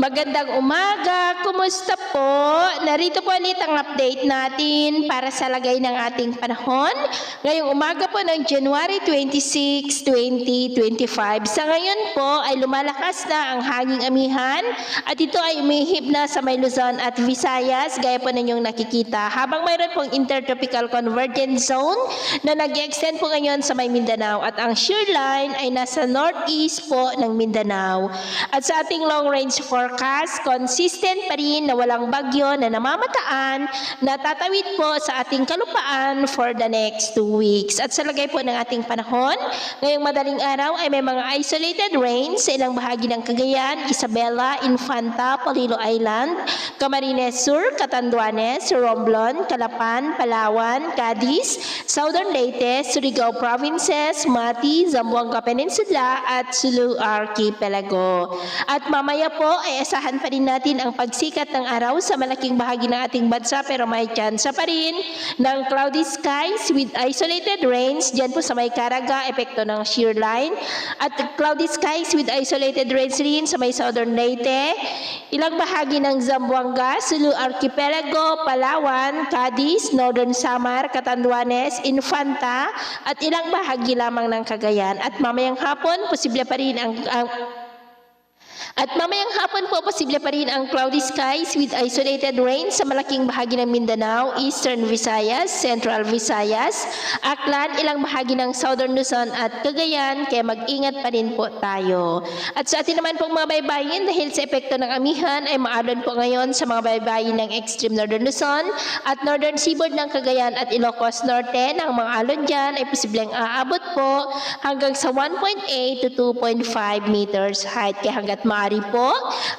Magandang umaga, kumusta po? Narito po ulit ang update natin para sa lagay ng ating panahon. Ngayong umaga po ng January 26, 2025. Sa ngayon po ay lumalakas na ang hanging amihan at ito ay umihip na sa may Luzon at Visayas gaya po ninyong nakikita. Habang mayroon pong intertropical convergence zone na nag-extend po ngayon sa may Mindanao at ang shear line ay nasa northeast po ng Mindanao. At sa ating long range forecast, consistent pa rin na walang bagyo na namamataan na tatawid po sa ating kalupaan for the next 2 weeks. At sa lagay po ng ating panahon, ngayong madaling araw ay may mga isolated rains sa ilang bahagi ng Cagayan, Isabela, Infanta, Polillo Island, Camarines Sur, Catanduanes, Romblon, Calapan, Palawan, Cadiz, Southern Leyte, Surigao Provinces, Mati, Zamboanga Peninsula at Sulu Archipelago. At mamaya po ay asahan pa rin natin ang pagsikat ng araw sa malaking bahagi ng ating bansa pero may tsansa pa rin ng cloudy skies with isolated rains dyan po sa may Caraga, epekto ng shear line, at cloudy skies with isolated rains rin sa may Southern Leyte, ilang bahagi ng Zamboanga, Sulu Archipelago, Palawan, Cadiz, Northern Samar, Catanduanes, Infanta at ilang bahagi lamang ng Cagayan. At mamayang hapon posible pa rin ang cloudy skies with isolated rain sa malaking bahagi ng Mindanao, Eastern Visayas, Central Visayas, Aklan, ilang bahagi ng Southern Luzon at Cagayan, kaya mag-ingat pa rin po tayo. At sa atin naman pong mga baybayin, dahil sa epekto ng amihan ay maalon po ngayon sa mga baybayin ng extreme Northern Luzon at Northern Seaboard ng Cagayan at Ilocos Norte. Ang mga alon dyan ay posibleng aabot po hanggang sa 1.8 to 2.5 meters height. Kaya hanggat maaari po,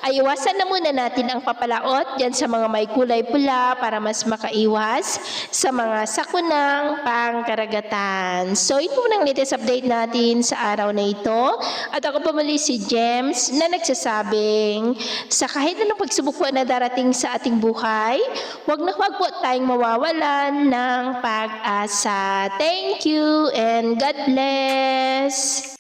ay iwasan na muna natin ang papalaot dyan sa mga may kulay pula para mas makaiwas sa mga sakunang pangkaragatan. So, ito po ang latest update natin sa araw na ito. At ako po muli si James na nagsasabing sa kahit anong pagsubok po na darating sa ating buhay, huwag po tayong mawawalan ng pag-asa. Thank you and God bless!